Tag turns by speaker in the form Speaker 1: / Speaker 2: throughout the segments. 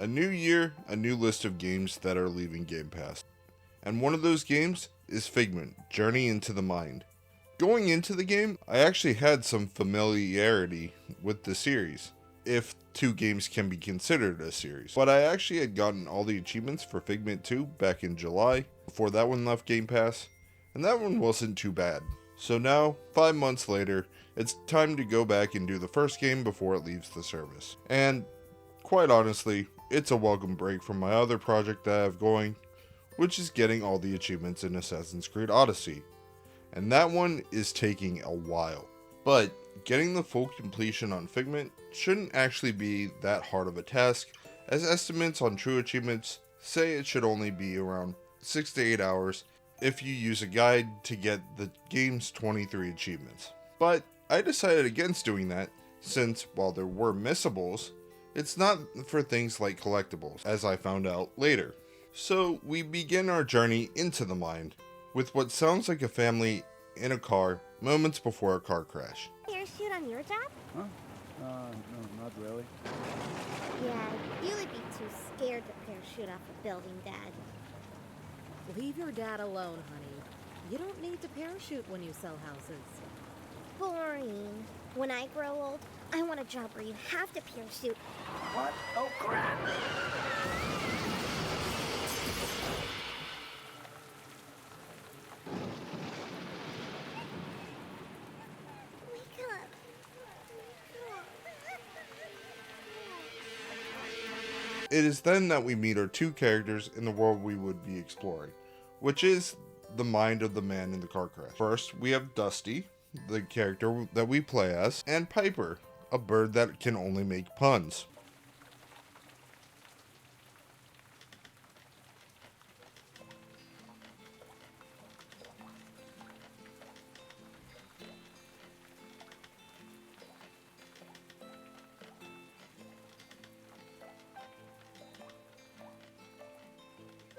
Speaker 1: A new year, a new list of games that are leaving Game Pass. And one of those games is Figment, Journey into the Mind. Going into the game, I actually had some familiarity with the series, if two games can be considered a series. But I actually had gotten all the achievements for Figment 2 back in July, before that one left Game Pass, and that one wasn't too bad. So now, 5 months later, it's time to go back and do the first game before it leaves the service. And quite honestly, it's a welcome break from my other project that I have going, which is getting all the achievements in Assassin's Creed Odyssey. And that one is taking a while. But getting the full completion on Figment shouldn't actually be that hard of a task, as estimates on true achievements say it should only be around 6 to 8 hours if you use a guide to get the game's 23 achievements. But I decided against doing that, since while there were missables, it's not for things like collectibles, as I found out later. So we begin our journey into the mind, with what sounds like a family in a car moments before a car crash.
Speaker 2: Parachute on your job?
Speaker 3: Huh? No, not really.
Speaker 2: Yeah, you would be too scared to parachute off a building, Dad.
Speaker 4: Leave your dad alone, honey. You don't need to parachute when you sell houses.
Speaker 2: Boring. When I grow old, I want a job where you have to parachute.
Speaker 3: What? Oh, crap!
Speaker 2: Wake up.
Speaker 1: It is then that we meet our two characters in the world we would be exploring, which is the mind of the man in the car crash. First, we have Dusty, the character that we play as, and Piper, a bird that can only make puns.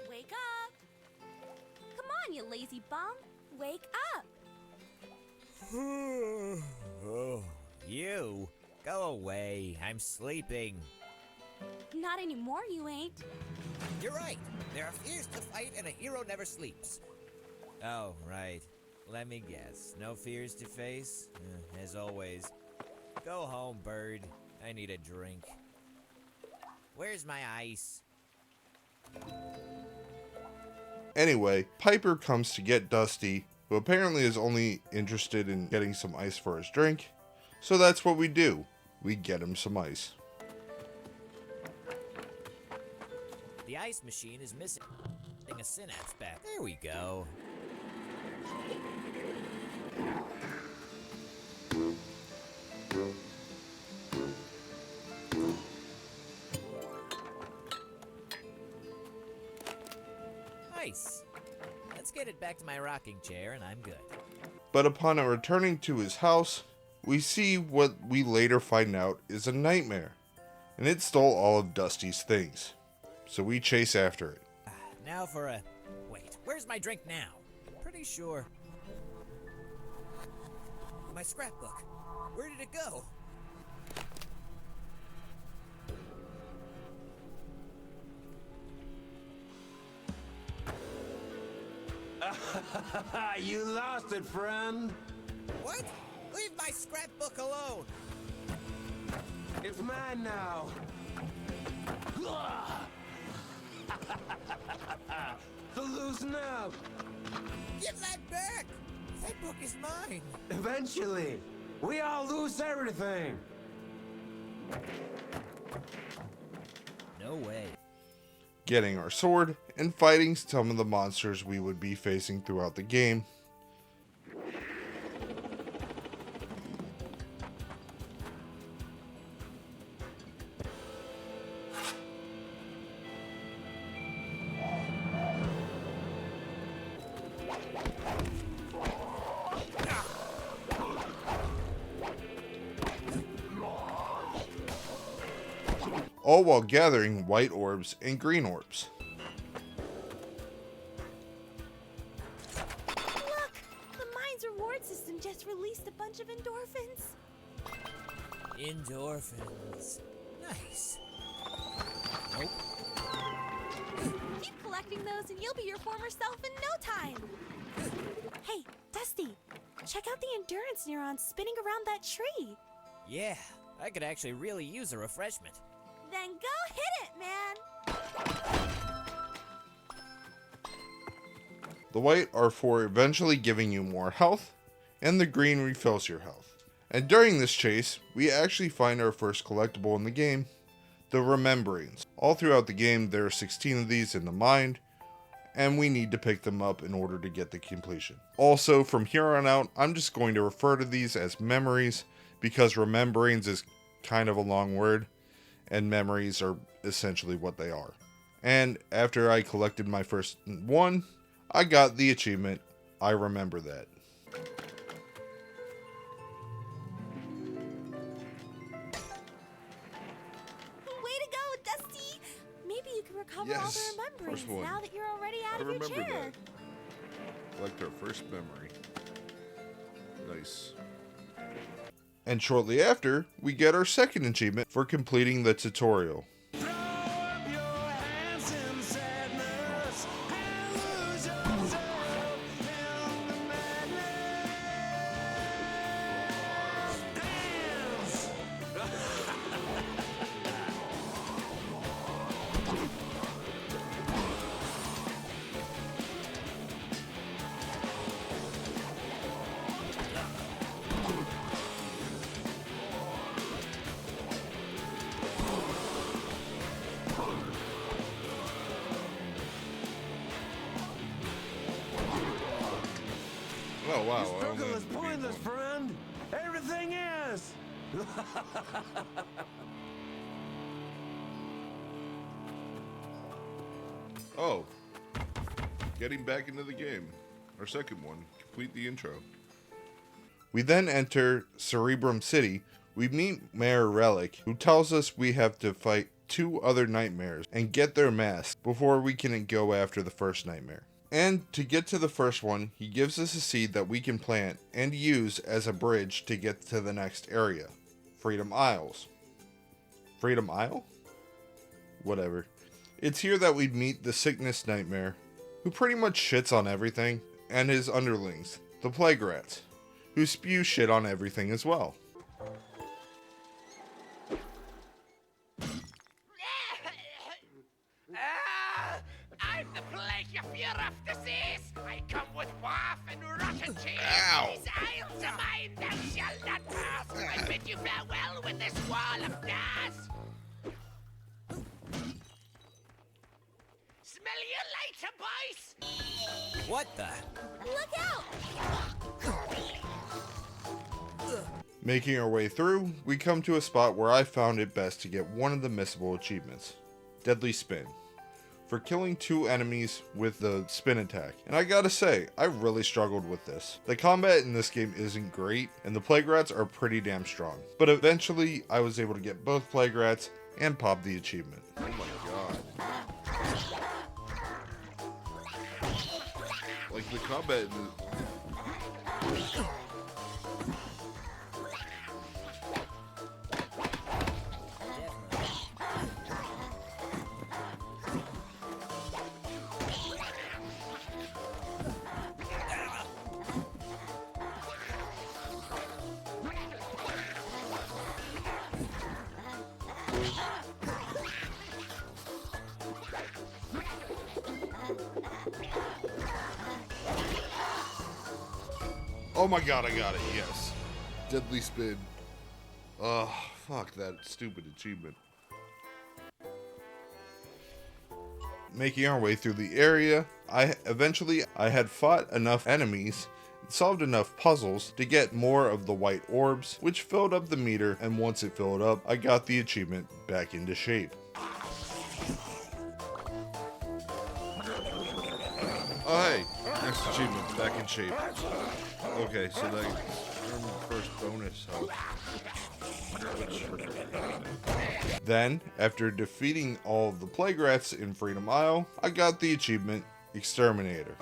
Speaker 5: Wake up! Come on, you lazy bum! Wake up!
Speaker 6: Oh, you? Go away. I'm sleeping.
Speaker 5: Not anymore, you ain't.
Speaker 6: You're right. There are fears to fight and a hero never sleeps. Oh, right. Let me guess. No fears to face? As always. Go home, bird. I need a drink. Where's my ice?
Speaker 1: Anyway, Piper comes to get Dusty, who apparently is only interested in getting some ice for his drink, so that's what we do. We get him some ice.
Speaker 6: The ice machine is missing a synapse back. There we go. Nice. Let's get it back to my rocking chair and I'm good.
Speaker 1: But upon returning to his house, we see what we later find out is a nightmare, and it stole all of Dusty's things. So we chase after it.
Speaker 6: Now for a... Wait, where's my drink now? I'm pretty sure... My scrapbook. Where did it go?
Speaker 7: You lost it, friend.
Speaker 6: What? Leave my scrapbook alone!
Speaker 7: It's mine now. So loosen up.
Speaker 6: Give that back! That book is mine!
Speaker 7: Eventually, we all lose everything.
Speaker 6: No way.
Speaker 1: Getting our sword and fighting some of the monsters we would be facing throughout the game. All while gathering white orbs and green orbs.
Speaker 5: Look! The mine's reward system just released a bunch of endorphins.
Speaker 6: Endorphins. Nice. Nope.
Speaker 5: collecting those and you'll be your former self in no time. Hey, Dusty, check out the endurance neurons spinning around that tree.
Speaker 6: Yeah, I could actually really use a refreshment.
Speaker 5: Then go hit it, man.
Speaker 1: The white are for eventually giving you more health, and the green refills your health. And during this chase, we actually find our first collectible in the game, the Rememberings. All throughout the game, there are 16 of these in the mind, and we need to pick them up in order to get the completion. Also, from here on out, I'm just going to refer to these as memories, because Rememberings is kind of a long word, and memories are essentially what they are. And after I collected my first one, I got the achievement, I remember that.
Speaker 5: Way to go, Dusty! Maybe you can recover all
Speaker 1: Yes,
Speaker 5: the rememberings
Speaker 1: first one.
Speaker 5: now that you're already out
Speaker 1: I
Speaker 5: of your
Speaker 1: remember
Speaker 5: chair.
Speaker 1: that. Like our first memory. Nice. And shortly after, we get our second achievement for completing the tutorial.
Speaker 7: Throw up your hands in sadness and lose yourself in the madness. Dance!
Speaker 1: Oh wow. I
Speaker 7: Struggle
Speaker 1: only
Speaker 7: is
Speaker 1: have to beat
Speaker 7: pointless,
Speaker 1: one.
Speaker 7: friend. Everything is.
Speaker 1: Oh. Getting back into the game. Our second one. Complete the intro. We then enter Cerebrum City. We meet Mayor Relic, who tells us we have to fight 2 other nightmares and get their masks before we can go after the first nightmare. And to get to the first one, he gives us a seed that we can plant and use as a bridge to get to the next area. Freedom Isles. Freedom Isle? Whatever. It's here that we meet the Sickness Nightmare, who pretty much shits on everything, and his underlings, the Plague Rats, who spew shit on everything as well.
Speaker 8: I'm the plague, you fear of disease. I come with waff and rotten cheese.
Speaker 1: Ow.
Speaker 8: These isles are mine, thou shalt not pass. I bid you farewell with this wall of gas. Smell you later, boys.
Speaker 6: What the?
Speaker 5: Look out!
Speaker 1: Making our way through, we come to a spot where I found it best to get one of the missable achievements, Deadly Spin, for killing 2 enemies with the spin attack. And I gotta say, I really struggled with this. The combat in this game isn't great, and the Plague Rats are pretty damn strong. But eventually, I was able to get both Plague Rats and pop the achievement. Oh my god. Like the combat in the... Oh my god, I got it, yes. Deadly Spin. Oh, fuck that stupid achievement. Making our way through the area, I had fought enough enemies, solved enough puzzles to get more of the white orbs, which filled up the meter, and once it filled up, I got the achievement back into shape. Oh hey, next achievement, back in shape. Okay, so that earned the first bonus health. Then, after defeating all of the Plague Rats in Freedom Isle, I got the achievement Exterminator.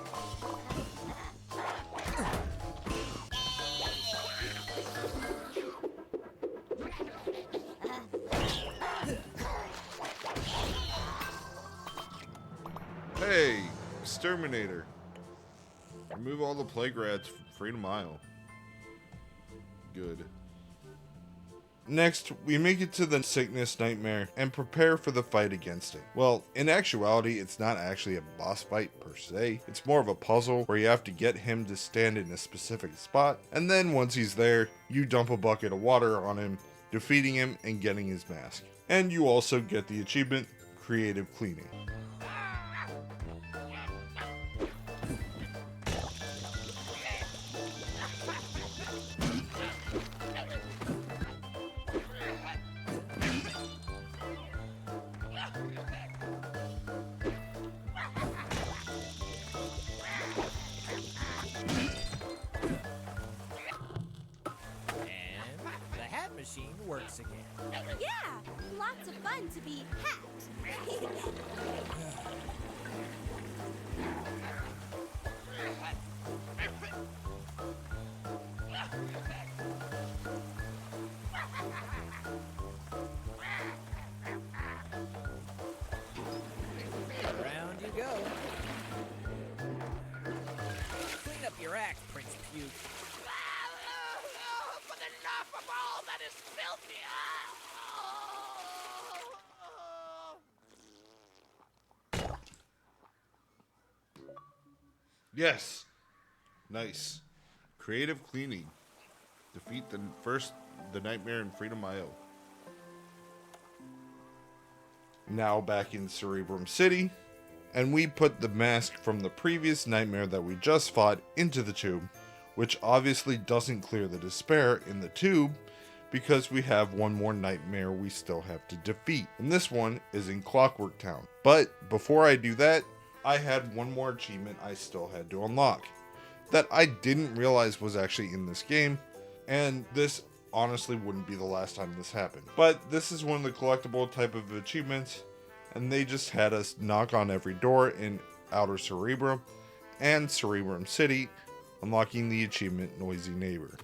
Speaker 1: Hey, exterminator. Remove all the plague rats from Freedom Isle. Good. Next, we make it to the sickness nightmare and prepare for the fight against it. Well, in actuality, it's not actually a boss fight per se. It's more of a puzzle where you have to get him to stand in a specific spot, and then once he's there, you dump a bucket of water on him, defeating him and getting his mask. And you also get the achievement, Creative Cleaning.
Speaker 6: Machine works again.
Speaker 5: Yeah, lots of fun to be hacked.
Speaker 6: Around you go. Clean up your act, Prince Puke.
Speaker 8: For the love of all that is filthy!
Speaker 1: Yes! Nice. Creative Cleaning. Defeat the Nightmare in Freedom Isle. Now back in Cerebrum City, and we put the mask from the previous nightmare that we just fought into the tube, which obviously doesn't clear the despair in the tube because we have one more nightmare we still have to defeat. And this one is in Clockwork Town. But before I do that, I had one more achievement I still had to unlock that I didn't realize was actually in this game, and this honestly wouldn't be the last time this happened. But this is one of the collectible type of achievements, and they just had us knock on every door in Outer Cerebrum and Cerebrum City, unlocking the achievement Noisy Neighbor.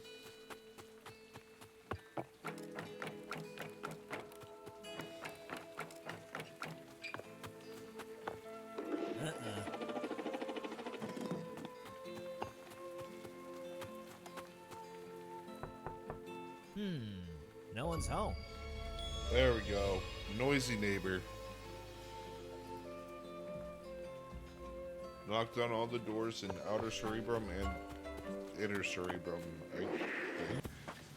Speaker 6: No one's home.
Speaker 1: There we go. Noisy Neighbor. Knocked on all the doors in Outer Cerebrum and Inner Cerebrum.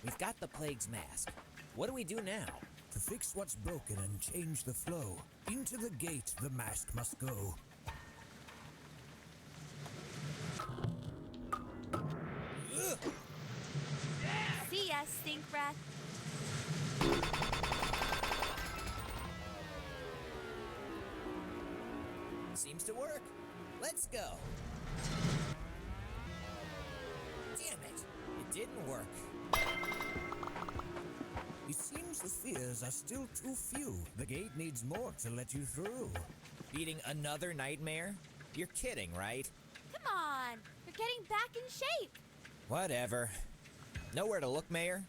Speaker 6: We've got the Plague's mask. What do we do now?
Speaker 9: To fix what's broken and change the flow, into the gate the mask must go.
Speaker 5: See ya, stink breath.
Speaker 6: Seems to work. Let's go. Damn it. It didn't work.
Speaker 9: It seems the fears are still too few. The gate needs more to let you through.
Speaker 6: Beating another nightmare? You're kidding, right?
Speaker 5: Come on, you're getting back in shape.
Speaker 6: Whatever. Nowhere to look, Mayor?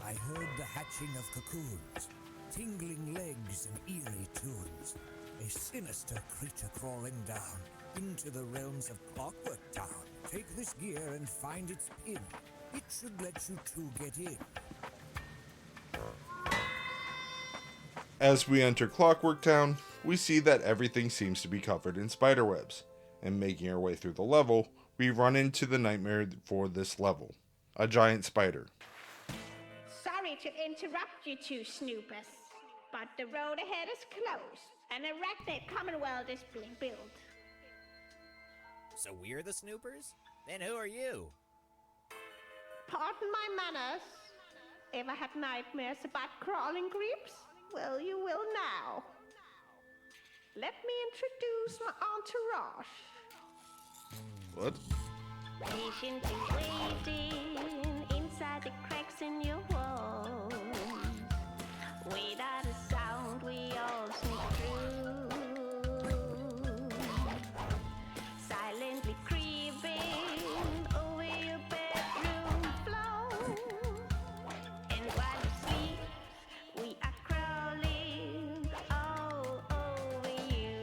Speaker 9: I heard the hatching of cocoons, tingling legs and eerie tunes. A sinister creature crawling down into the realms of Clockwork Town. Take this gear and find its pin. It should let you two get in.
Speaker 1: As we enter Clockwork Town, we see that everything seems to be covered in spiderwebs, and making our way through the level, we run into the nightmare for this level, a giant spider.
Speaker 10: Sorry to interrupt you two snoopers, but the road ahead is closed. An arachnid commonwealth is being built.
Speaker 6: So we're the snoopers? Then who are you?
Speaker 10: Pardon my manners. Ever had nightmares about crawling creeps? Well, you will now. Let me introduce my entourage.
Speaker 1: What?
Speaker 10: Patiently waiting inside the cracks in your walls. Without a sound, we all sneak through. Silently creeping over your bedroom floor. And while you sleep, we are crawling all over you.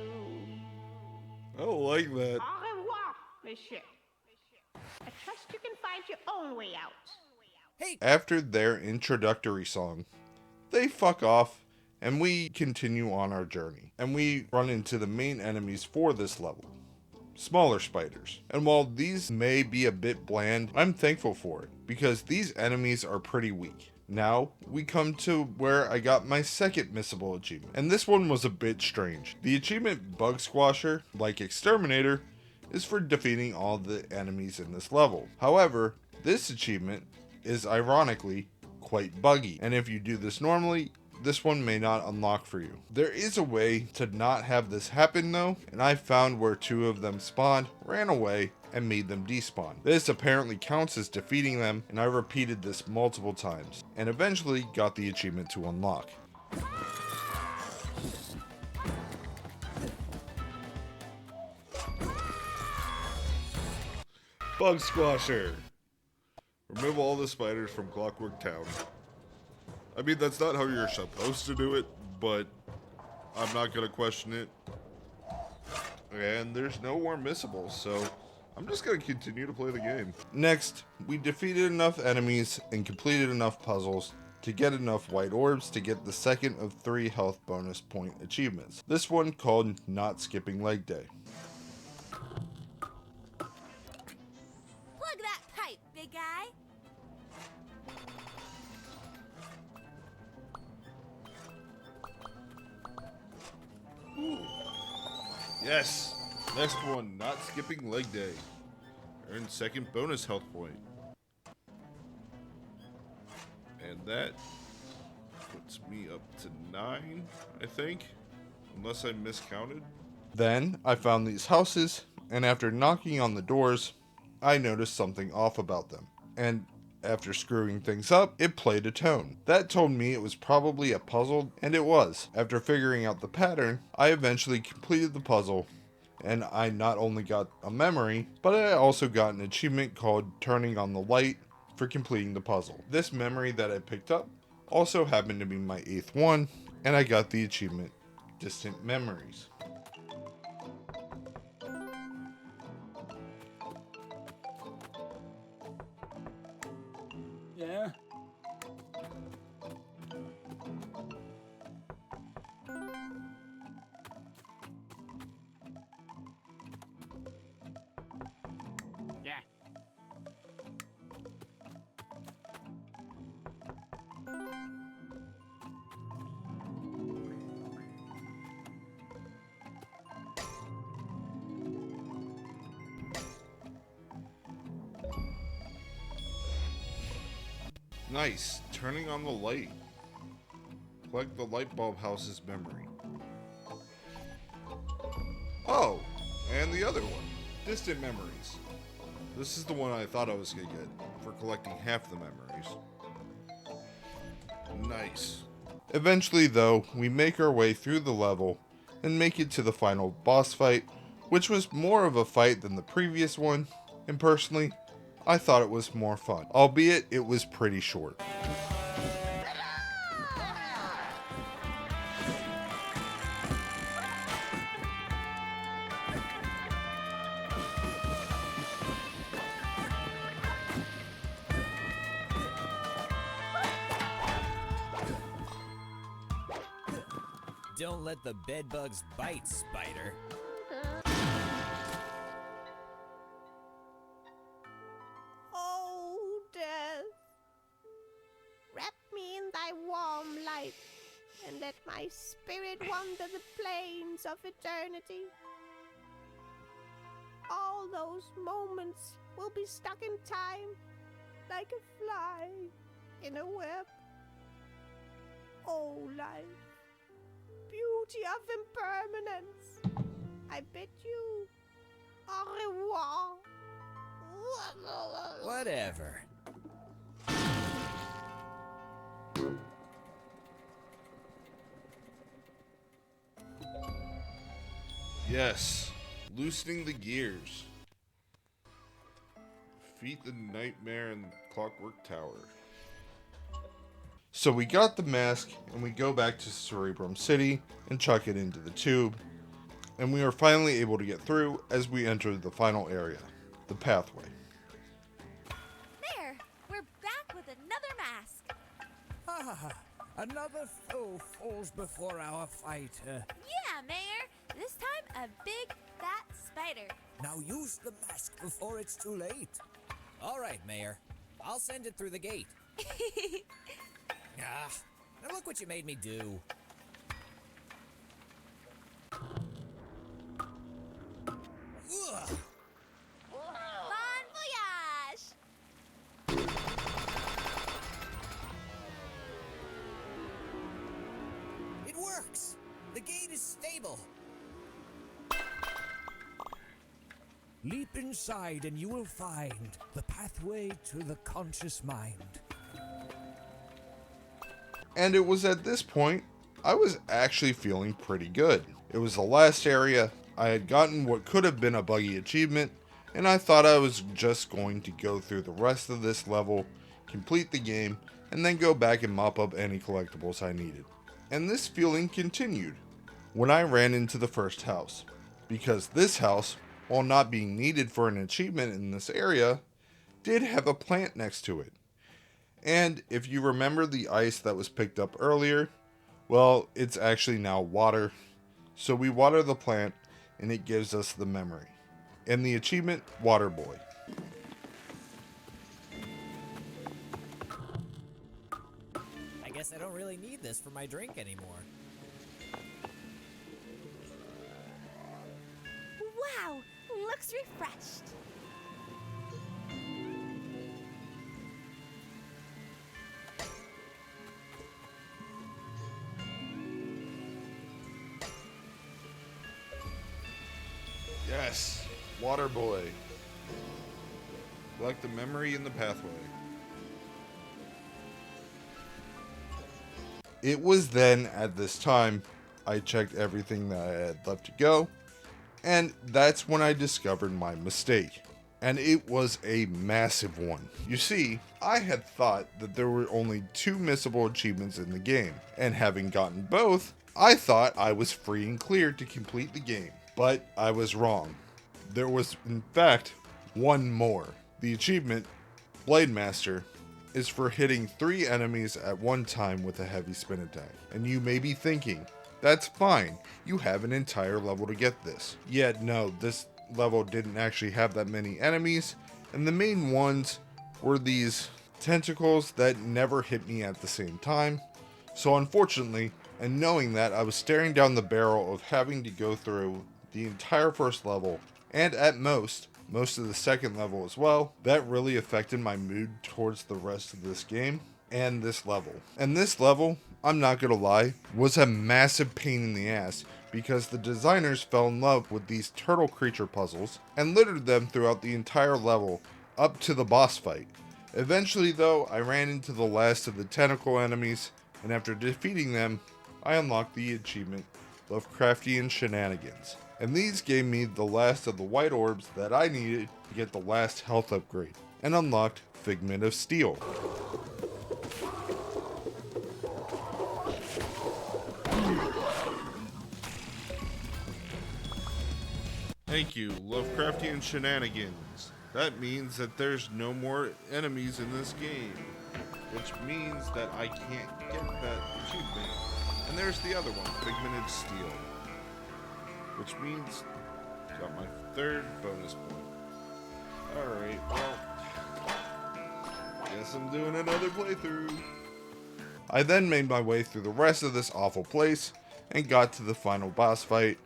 Speaker 1: don't like that.
Speaker 10: Au revoir, monsieur. I trust you can find your own way out.
Speaker 1: After their introductory song, they fuck off and we continue on our journey. And we run into the main enemies for this level. Smaller spiders. And while these may be a bit bland, I'm thankful for it because these enemies are pretty weak. Now, we come to where I got my second missable achievement, and this one was a bit strange. The achievement Bug Squasher, like Exterminator, is for defeating all the enemies in this level. However, this achievement is ironically quite buggy, and if you do this normally, this one may not unlock for you. There is a way to not have this happen though, and I found where two of them spawned, ran away, and made them despawn. This apparently counts as defeating them, and I repeated this multiple times, and eventually got the achievement to unlock. Bug Squasher! Remove all the spiders from Clockwork Town. I mean, that's not how you're supposed to do it, but I'm not gonna question it. And there's no more missables, so I'm just gonna continue to play the game. Next, we defeated enough enemies and completed enough puzzles to get enough white orbs to get the second of 3 health bonus point achievements. This one called Not Skipping Leg Day.
Speaker 5: Plug that pipe, big guy.
Speaker 1: Yes! Next one, Not Skipping Leg Day. Earn second bonus health point. And that puts me up to 9, I think. Unless I miscounted. Then I found these houses, and after knocking on the doors, I noticed something off about them. And after screwing things up, it played a tone. That told me it was probably a puzzle, and it was. After figuring out the pattern, I eventually completed the puzzle, and I not only got a memory, but I also got an achievement called Turning on the Light for completing the puzzle. This memory that I picked up also happened to be my 8th one, and I got the achievement Distant Memories.
Speaker 3: Yeah? Yeah.
Speaker 1: Nice. Turning on the light. Collect the light bulb house's memory. Oh, and the other one. Distant Memories. This is the one I thought I was going to get for collecting half the memories. Nice. Eventually, though, we make our way through the level and make it to the final boss fight, which was more of a fight than the previous one, and personally, I thought it was more fun, albeit it was pretty short.
Speaker 6: Don't let the bedbugs bite, spider.
Speaker 10: Oh, death. Wrap me in thy warm light, and let my spirit wander the plains of eternity. All those moments will be stuck in time, like a fly in a web. Oh, life, beauty of impermanence, I bid you au revoir.
Speaker 6: Whatever.
Speaker 1: Yes, loosening the gears. Defeat the nightmare in Clockwork Tower. So we got the mask, and we go back to Cerebrum City and chuck it into the tube. and we are finally able to get through as we enter the final area, the pathway.
Speaker 5: There! We're back with another mask.
Speaker 9: Ah, another foe falls before our fight.
Speaker 5: Yeah, Mayor! This time, a big, fat spider.
Speaker 9: Now use the mask before it's too late.
Speaker 6: All right, Mayor. I'll send it through the gate. Ah, now look what you made me do. Ugh.
Speaker 5: Bon voyage!
Speaker 6: It works! The gate is stable.
Speaker 9: Leap inside and you will find the pathway to the conscious mind.
Speaker 1: And it was at this point, I was actually feeling pretty good. It was the last area, I had gotten what could have been a buggy achievement, and I thought I was just going to go through the rest of this level, complete the game, and then go back and mop up any collectibles I needed. And this feeling continued when I ran into the first house, because this house, while not being needed for an achievement in this area, did have a plant next to it. And if you remember the ice that was picked up earlier, well, it's actually now water. So we water the plant and it gives us the memory. And the achievement, Water Boy.
Speaker 6: I guess I don't really need this for my drink anymore.
Speaker 5: Wow! Looks refreshed.
Speaker 1: Yes, Water Boy. Like the memory in the pathway. It was then at this time I checked everything that I had left to go, and that's when I discovered my mistake. And it was a massive one. You see, I had thought that there were only 2 missable achievements in the game, and having gotten both, I thought I was free and clear to complete the game. But I was wrong. There was, in fact, one more. The achievement, Blade Master, is for hitting 3 enemies at one time with a heavy spin attack. And you may be thinking, that's fine, you have an entire level to get this. Yet no, this level didn't actually have that many enemies, and the main ones were these tentacles that never hit me at the same time. So unfortunately, and knowing that, I was staring down the barrel of having to go through the entire first level, and at most of the second level as well. That really affected my mood towards the rest of this game and this level. And this level, I'm not gonna lie, was a massive pain in the ass because the designers fell in love with these turtle creature puzzles and littered them throughout the entire level up to the boss fight. Eventually though, I ran into the last of the tentacle enemies, and after defeating them, I unlocked the achievement Lovecraftian Shenanigans. And these gave me the last of the white orbs that I needed to get the last health upgrade, and unlocked Figment of Steel. Thank you, Lovecraftian Shenanigans. That means that there's no more enemies in this game, which means that I can't get that achievement. And there's the other one, Figmented Steel, which means got my 3rd bonus point. Alright, well, guess I'm doing another playthrough. I then made my way through the rest of this awful place and got to the final boss fight,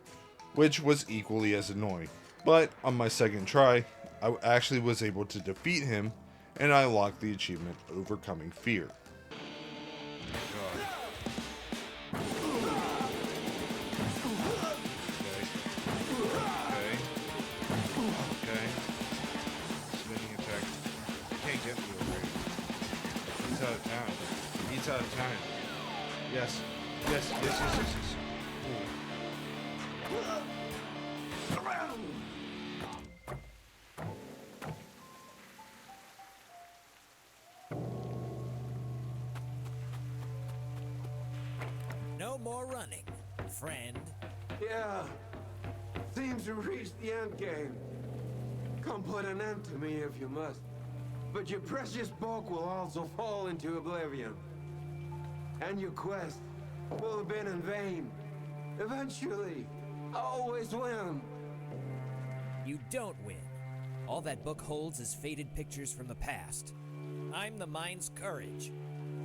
Speaker 1: which was equally as annoying. But on my second try, I actually was able to defeat him, and I unlocked the achievement Overcoming Fear. Out of time. Yes.
Speaker 6: No more running, friend.
Speaker 7: Yeah, Seems to reach the end game. Come put an end to me if you must. But your precious bulk will also fall into oblivion. And your quest will have been in vain. Eventually, I always win.
Speaker 6: You don't win. All that book holds is faded pictures from the past. I'm the mind's courage.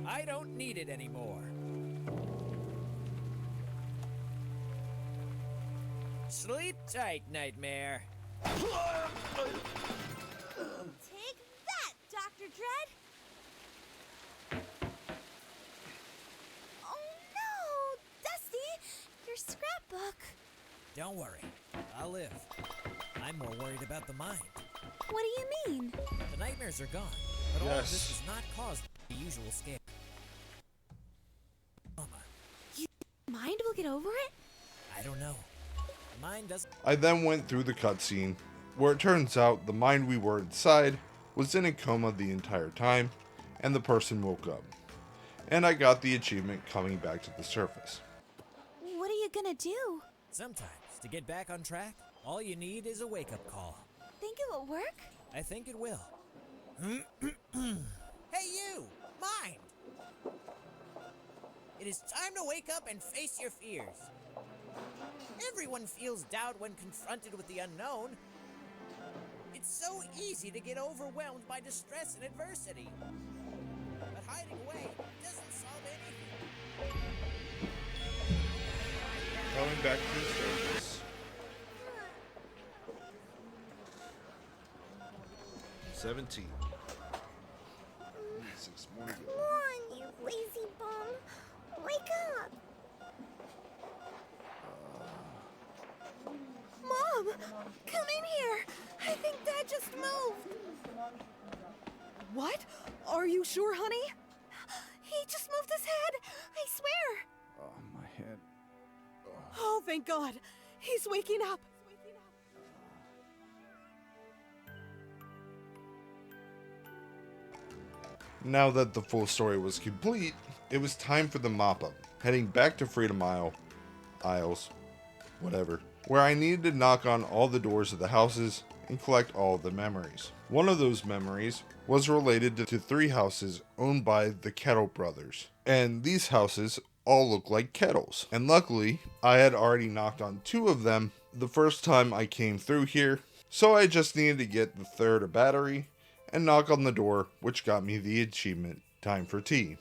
Speaker 6: I don't need it anymore. Sleep tight, Nightmare.
Speaker 5: Take that, Dr. Dread! Oh no! Dusty! Your scrapbook!
Speaker 6: Don't worry. I'll live. I'm more worried about the mind.
Speaker 5: What do you mean?
Speaker 6: The nightmares are gone, but all of
Speaker 1: Yes.
Speaker 6: this does not cause the usual scare.
Speaker 5: Mind will get over it?
Speaker 6: I don't know. The mind doesn't.
Speaker 1: I then went through the cutscene, where it turns out the mind we were inside was in a coma the entire time, and the person woke up. And I got the achievement coming back to the surface.
Speaker 5: What are you gonna do?
Speaker 6: Sometimes, to get back on track, all you need is a wake-up call.
Speaker 5: Think it will work?
Speaker 6: I think it will. Hey you! Mind! It is time to wake up and face your fears. Everyone feels doubt when confronted with the unknown. It's so easy to get overwhelmed by distress and adversity. But hiding away doesn't solve anything.
Speaker 1: Coming back to the surface. 17. 6 more to
Speaker 2: Come
Speaker 1: go.
Speaker 2: on, you lazy bum. Wake up.
Speaker 5: Mom! Come in here! I think Dad just moved!
Speaker 4: What? Are you sure, honey?
Speaker 5: He just moved his head! I swear!
Speaker 3: Oh, my head.
Speaker 4: Oh, thank God. He's waking up.
Speaker 1: Now that the full story was complete, it was time for the mop-up, heading back to Freedom Isles, whatever, where I needed to knock on all the doors of the houses and collect all of the memories. One of those memories was related to 3 houses owned by the Kettle brothers, and these houses all look like kettles. And luckily, I had already knocked on 2 of them the first time I came through here, so I just needed to get the third a battery and knock on the door, which got me the achievement, Time for Tea.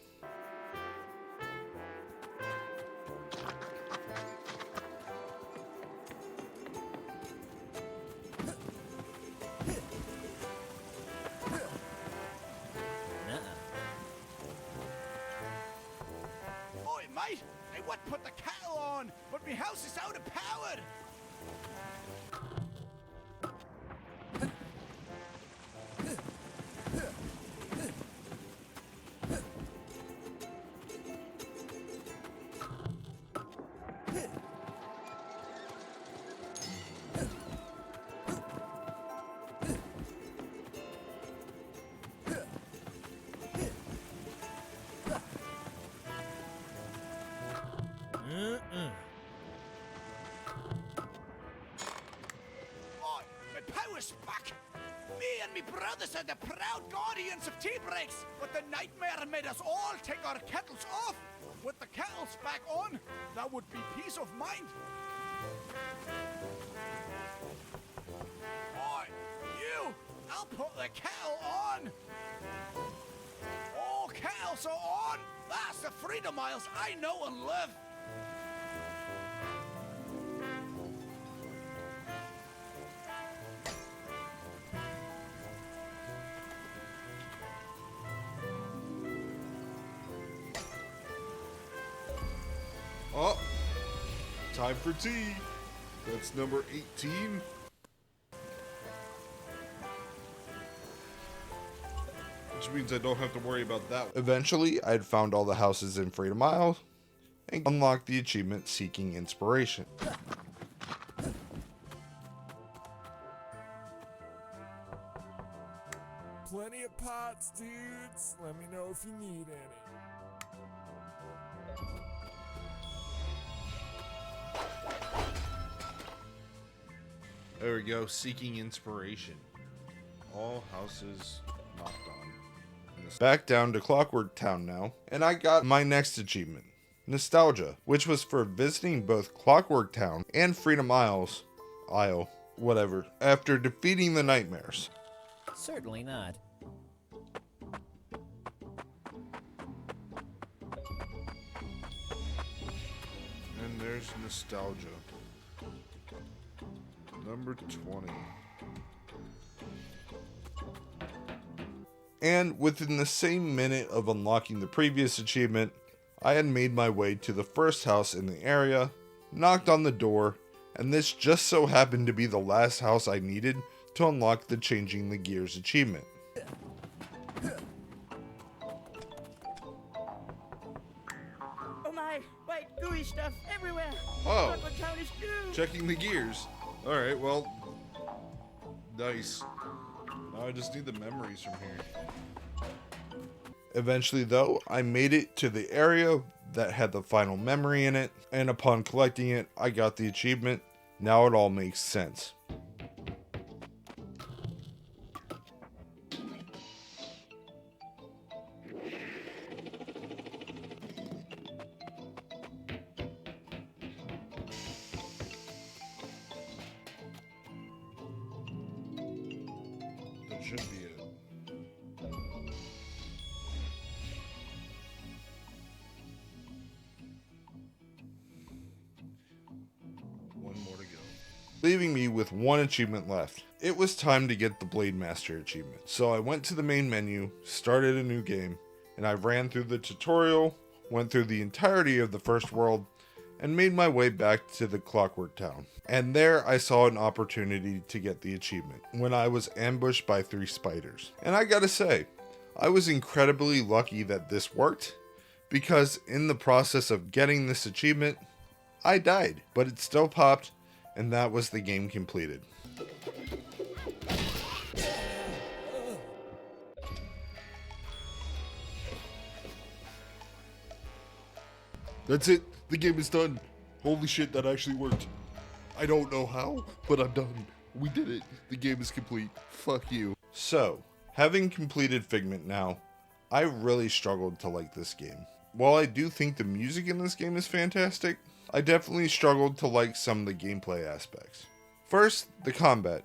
Speaker 8: Oi, mate! I would put the kettle on, but my house is out of power! Oi, my power's back! Me and me brothers are the proud guardians of tea breaks, but the nightmare made us all take our kettles off. With the kettles back on, that would be peace of mind. Oi, you! I'll put the kettle on! All kettles are on! That's the Freedom Isles I know and live!
Speaker 1: Oh, time for tea. That's number 18. Which means I don't have to worry about that. Eventually, I had found all the houses in Freedom Isle and unlocked the achievement Seeking Inspiration.
Speaker 11: Plenty of pots, dudes. Let me know if you need any.
Speaker 1: There we go, seeking inspiration. All houses knocked on. Back down to Clockwork Town now, and I got my next achievement, Nostalgia, which was for visiting both Clockwork Town and Freedom Isle, whatever, after defeating the nightmares.
Speaker 6: Certainly not.
Speaker 1: And there's Nostalgia. Number 20. And within the same minute of unlocking the previous achievement, I had made my way to the first house in the area, knocked on the door, and this just so happened to be the last house I needed to unlock the Changing the Gears achievement.
Speaker 3: Oh my, white gooey stuff everywhere.
Speaker 1: Oh,
Speaker 3: Clockwork Town is doomed.
Speaker 1: checking the gears. Alright, well, nice. Now I just need the memories from here. Eventually, though, I made it to the area that had the final memory in it, and upon collecting it, I got the achievement. Now it all makes sense. That should be it. One more to go. Leaving me with one achievement left. It was time to get the Blade Master achievement. So I went to the main menu, started a new game, and I ran through the tutorial, went through the entirety of the first world, and made my way back to the Clockwork Town. And there I saw an opportunity to get the achievement when I was ambushed by 3 spiders. And I gotta say, I was incredibly lucky that this worked, because in the process of getting this achievement, I died, but it still popped, and that was the game completed. That's it. The game is done. Holy shit, that actually worked. I don't know how, but I'm done. We did it. The game is complete. Fuck you. So, having completed Figment now, I really struggled to like this game. While I do think the music in this game is fantastic, I definitely struggled to like some of the gameplay aspects. First, the combat.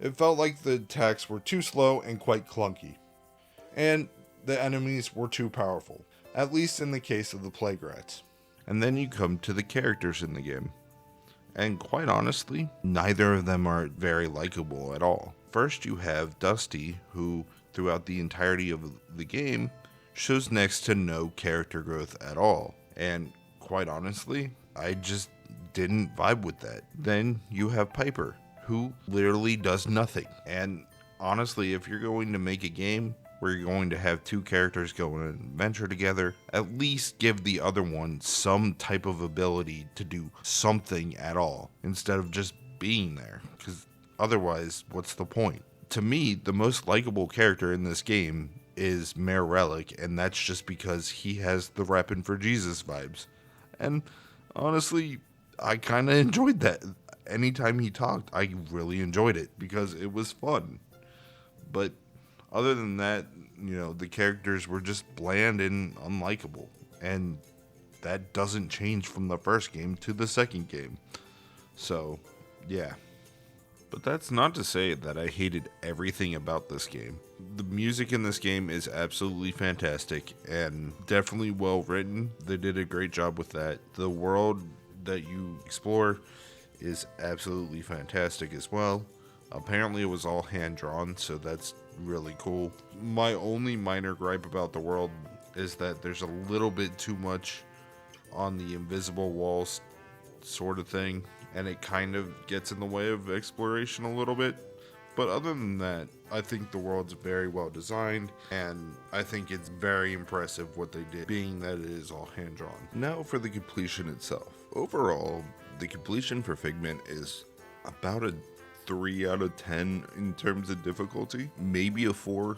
Speaker 1: It felt like the attacks were too slow and quite clunky. And the enemies were too powerful, at least in the case of the Plague Rats. And then you come to the characters in the game. And quite honestly, neither of them are very likable at all. First, you have Dusty, who throughout the entirety of the game shows next to no character growth at all. And quite honestly, I just didn't vibe with that. Then you have Piper, who literally does nothing. And honestly, if you're going to make a game where you're going to have 2 characters go on an adventure together, at least give the other one some type of ability to do something at all, instead of just being there, because otherwise, what's the point? To me, the most likable character in this game is Mayor Relic, and that's just because he has the Rappin' for Jesus vibes. And honestly, I kind of enjoyed that. Anytime he talked, I really enjoyed it because it was fun. But other than that, you know, the characters were just bland and unlikable. And that doesn't change from the first game to the second game. So, yeah. But that's not to say that I hated everything about this game. The music in this game is absolutely fantastic and definitely well written. They did a great job with that. The world that you explore is absolutely fantastic as well. Apparently it was all hand drawn, so that's really cool. My only minor gripe about the world is that there's a little bit too much on the invisible walls sort of thing, and it kind of gets in the way of exploration a little bit. But other than that, I think the world's very well designed, and I think it's very impressive what they did, being that it is all hand drawn. Now for the completion itself. Overall, the completion for Figment is about a 3 out of 10 in terms of difficulty, maybe a 4,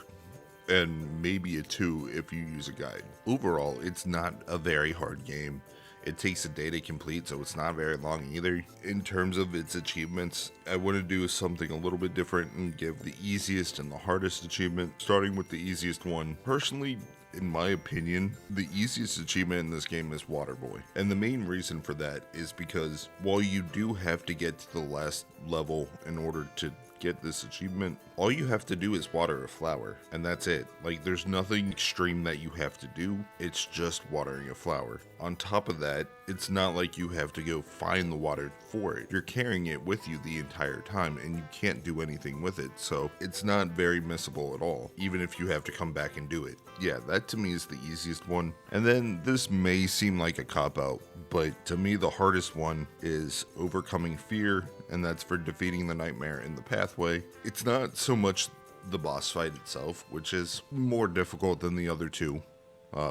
Speaker 1: and maybe a 2 if you use a guide. Overall, it's not a very hard game, It takes a day to complete, so it's not very long either. In terms of its achievements, I want to do something a little bit different and give the easiest and the hardest achievement, starting with the easiest one. Personally, in my opinion, the easiest achievement in this game is Waterboy. And the main reason for that is because while you do have to get to the last level in order to get this achievement, all you have to do is water a flower, and that's it. Like, there's nothing extreme that you have to do, it's just watering a flower. On top of that, it's not like you have to go find the water for it. You're carrying it with you the entire time, and you can't do anything with it, so it's not very missable at all, even if you have to come back and do it. Yeah, that to me is the easiest one. And then this may seem like a cop-out, but to me the hardest one is overcoming fear, and that's for defeating the nightmare in the pathway. It's not so much the boss fight itself, which is more difficult than the other two,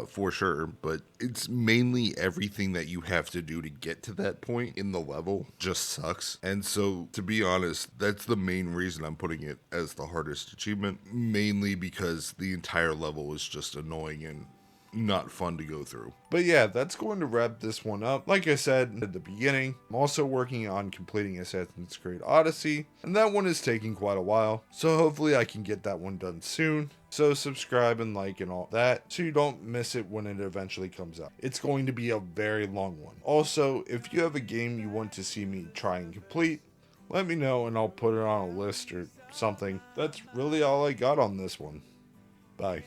Speaker 1: for sure, but it's mainly everything that you have to do to get to that point in the level just sucks. And so, to be honest, that's the main reason I'm putting it as the hardest achievement, mainly because the entire level is just annoying and not fun to go through. But yeah, that's going to wrap this one up. Like I said at the beginning, I'm also working on completing Assassin's Creed Odyssey, and that one is taking quite a while, so hopefully I can get that one done soon. So subscribe and like and all that, so you don't miss it when it eventually comes out. It's going to be a very long one. Also, if you have a game you want to see me try and complete, let me know and I'll put it on a list or something. That's really all I got on this one. Bye.